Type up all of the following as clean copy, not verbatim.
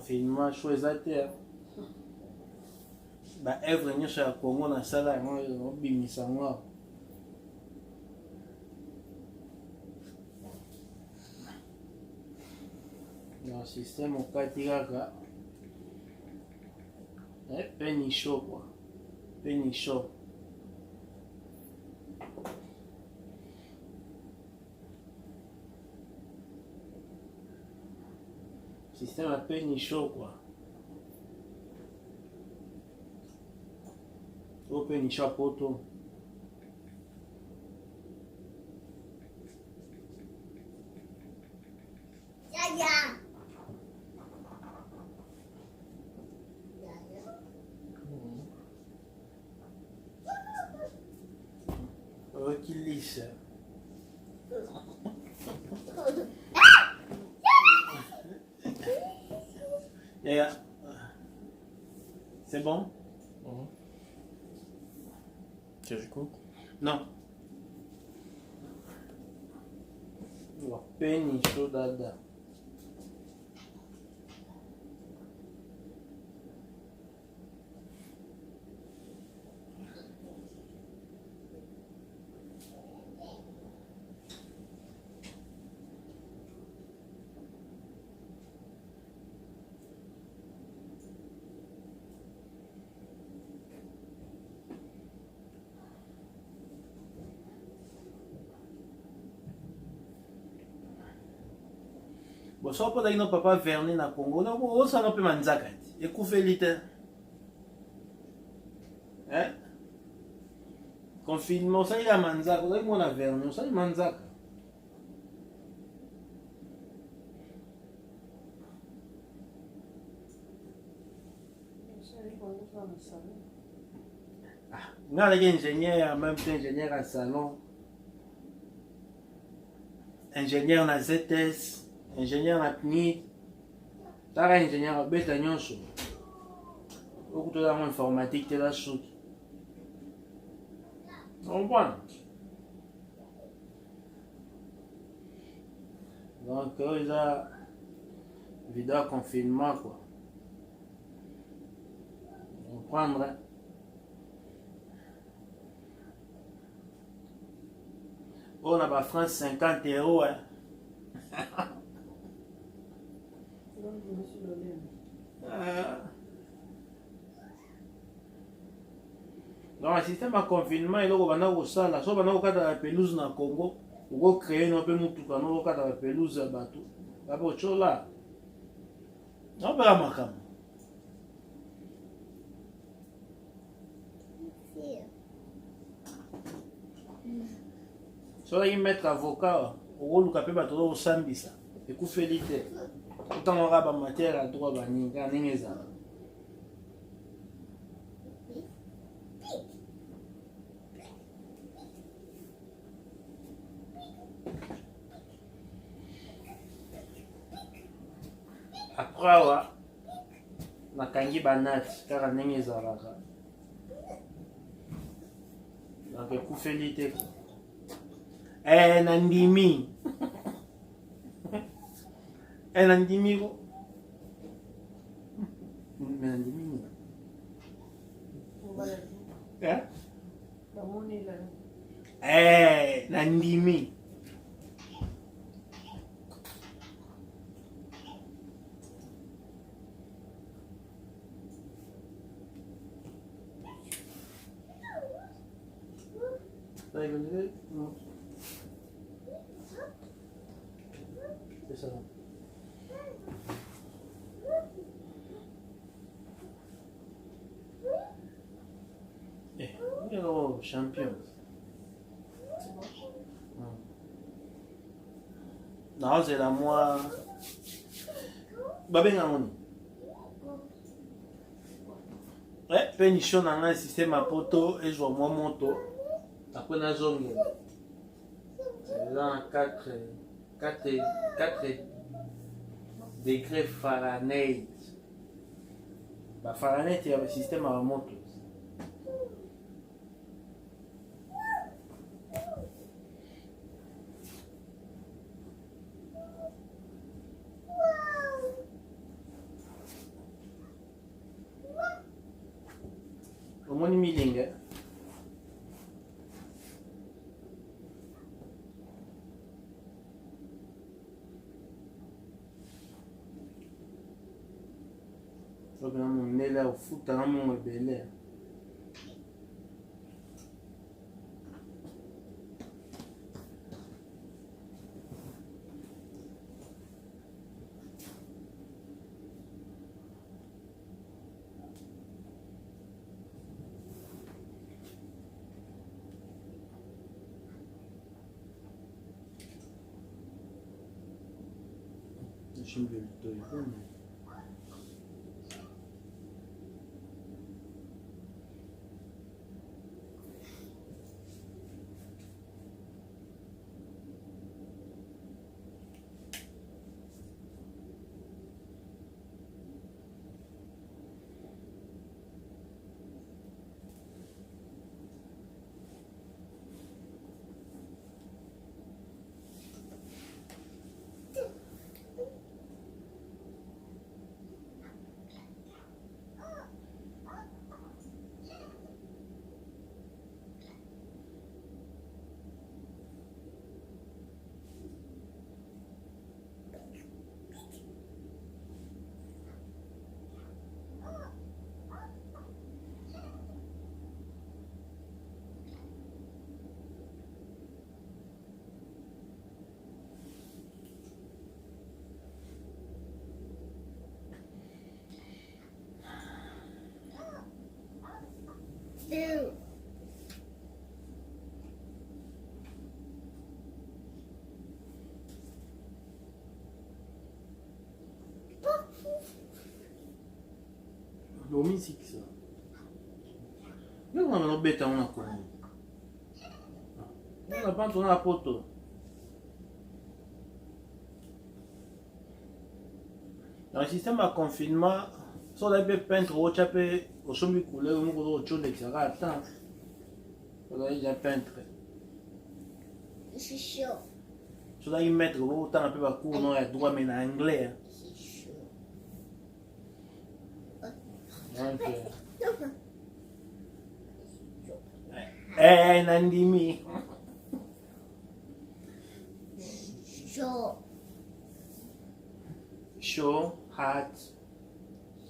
confinement choisi à terre. Bah, œuvre nyonso ya Congo na sala yango obimisa yango. Le système okati kaka peni chaud quoi. Peni chaud. Système à peni chaud quoi. Open chapoto. Oh, qui lisse. C'est bon? Tu écoutes? Non. Peni chaud dada. Bon, so po daki no papa Vernet na Congo, na o sa no pe manzaka ti. Ekufeli te. Confinement, ça il a manzaka, daki mo na Vernet, ça il manzaka. Nga laki ingénieur, même temps ingénieur à salon. Ingénieur na ZS. Ingénieur na PNID, tara ingénieur à beta nyonso. Beaucoup de la informatique te la soute. On voit. Donc il y a vidéo confinement quoi. On prendra. On a pas France 50 €. Hein. Donc le système à confinement il est là au sala, so bana okata la pelouse na Congo, uko créer no pe mutuka no okata la pelouse ya bato. Babo chola. Non pas makam. So là il mettre avocat, uko luka pe bato do sambisa. Ekufeli te. Autant on a matière à droit baninga ningeza. Après wa nakangi banati kaka ningeza laka. Donc ekufeli te. Nandimi. Nandimi ko. Nandimi. Nandimi. C'est ça. Oh, champion. Non, c'est la moi. Babenga moni. Pénichon dans un système à poto et je vois moi moto. Après la zone. C'est là 4 degrés Fahrenheit. Fahrenheit, il y a un système à moto. omoni milinga soki na mondele ofuta na mongo ebele Şimdi duydun mu? Dormi six. Não, não beta uma coisa. Não, levanto na poto. Dans le système de confinement, si on a pu peindre au chapé, au sommet couleur, on a autre chose, etc. Attends, on a déjà peindre. C'est chaud. Si on a y mettre autant un peu de cours, on a droit, mais en anglais. C'est chaud. Donc, Nandimi. Chaud. Show, hot.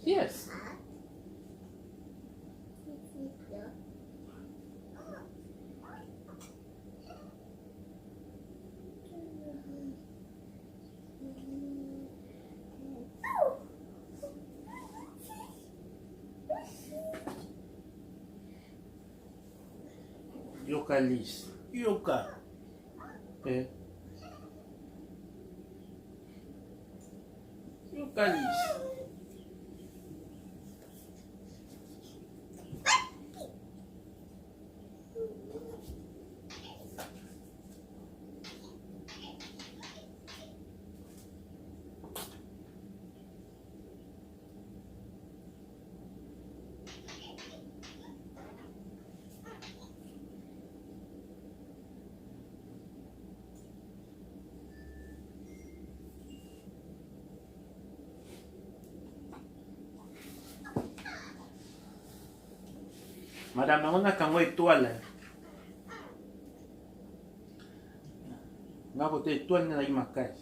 Yes. Yoka list. Yoka. Okay. Yoka list. Madame, on a quand même étoile. On a côté étoile dans la maquette.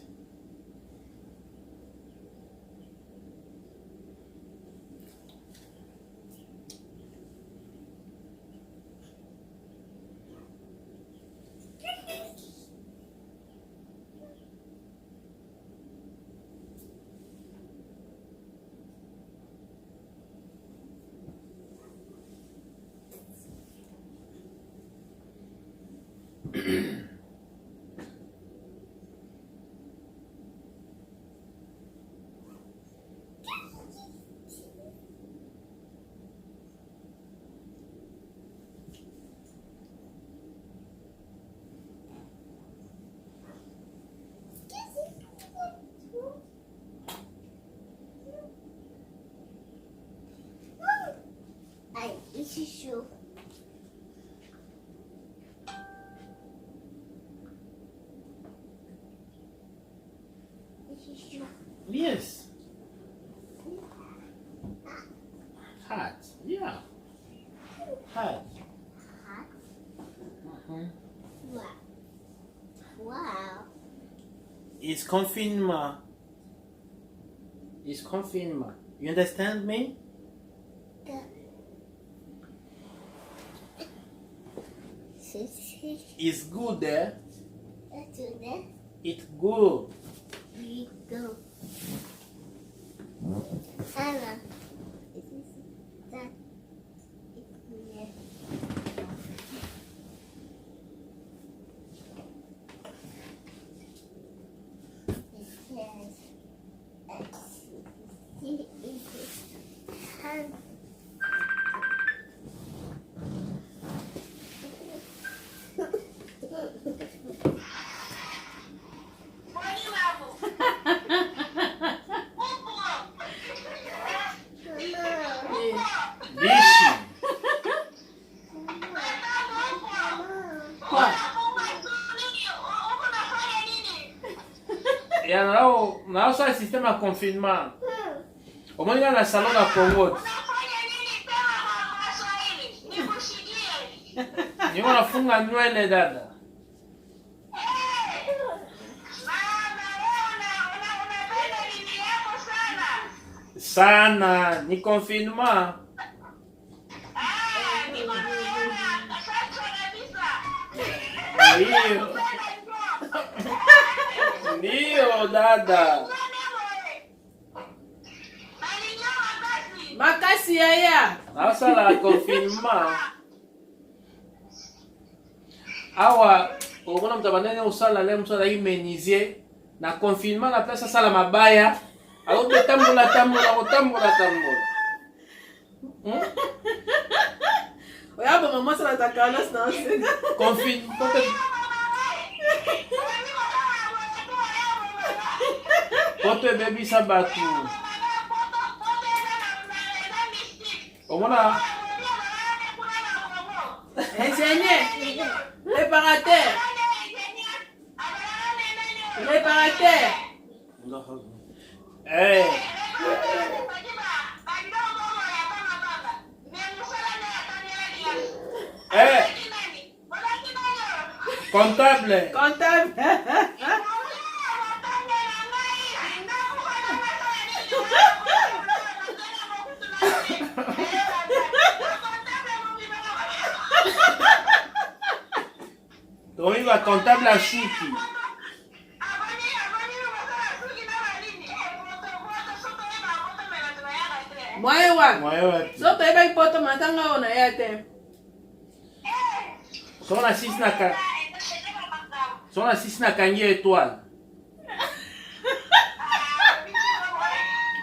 C'est chaud. C'est chaud. Yes. Hot. Yeah. Hat. Hat. Mhm. Wow. Wow. It's confinement. It's confinement. You understand me? It's good, eh? It's good. We go. Anna. Is this that? It's here. It says hand. Bishi. Ya nao sa système ya confinement. Omoni na salon na Congo. Niko nafunga nywele dada. Sana, ni confinement. Ndio. Ndio dada. Makasi yaya. Nasala confinement. Awa, obona mtabanene usala le musala imenizie na confinement na pesa sala mabaya. Alo tambola. Oyaba mama sala takana snase. Confinement. Pote baby sabatu. Omona Ingénieur. Réparateur. eh comptable. Tomi va comptable a shuki. Mwaewa. So to eba ipoto matanga ona yate. Sona 6 na kangi étoile.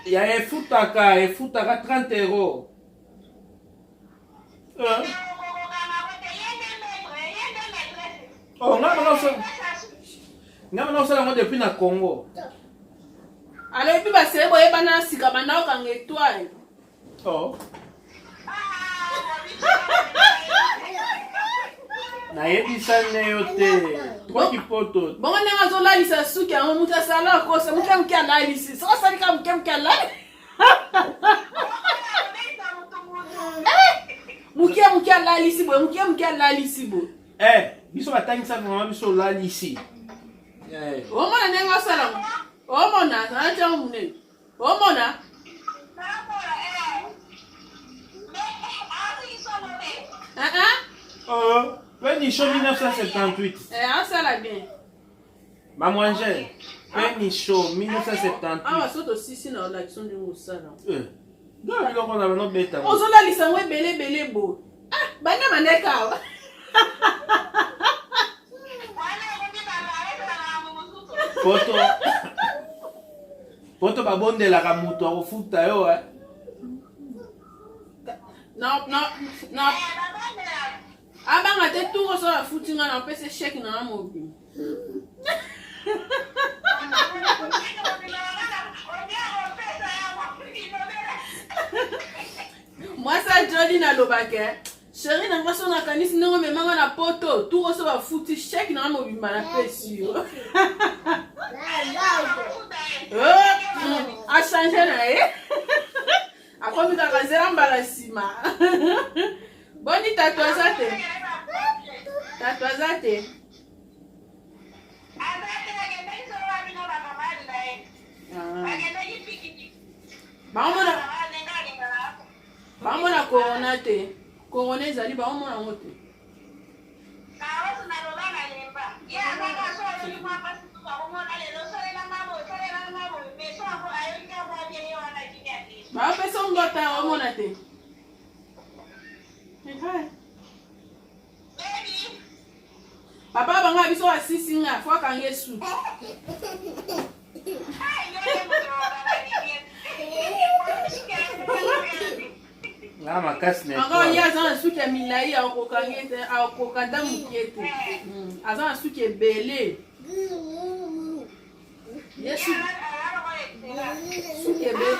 Ya efutaka 30 euros. Oh, ngama na mo depuis na Congo. Ale pi ba sebo eba na sika bana ka ngetwai. Oh. Na yebisa ne yote. Trois kipoto. Bongo nenga zo lalisa suki ya muta sala ko se muta mkia lalisi. So sali ka mkia lali. Mukia lalisi bo. Biso batangisa vraiment biso lalisi. Omona nenga sala. Omona na cha mune. Omona. Penicho 1978. Ansala bien. Mademoiselle, Penicho 1978. Ah, soto sisi na l'action de musala. Non, mais on a non bêta. Ozola lisangwe belé bo. Ah, bana maneka. Poto babondelaka moto akofuta yo Non. Abanga te tout so la foutinga na pese chèque na mobi. Moi ça joli na lobake. Chérie na ngaso na kanisi ndongo memanga na poto tout so la fouti chèque na mobi na pese yo. A changer na A komi ka kazera mbala sima. Boni tatouage te. Tatouage te. Bamona corona te. Corona ezali bamona ngo te. Bapesa ngota bamona te. Papa banga biso asisinga fo kange su. Na makasi na Anga ya azana suki milai akokangete akokanda mukete. Azana suki ebele. Yesu. Suki ebele.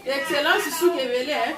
Excellence suki ebele.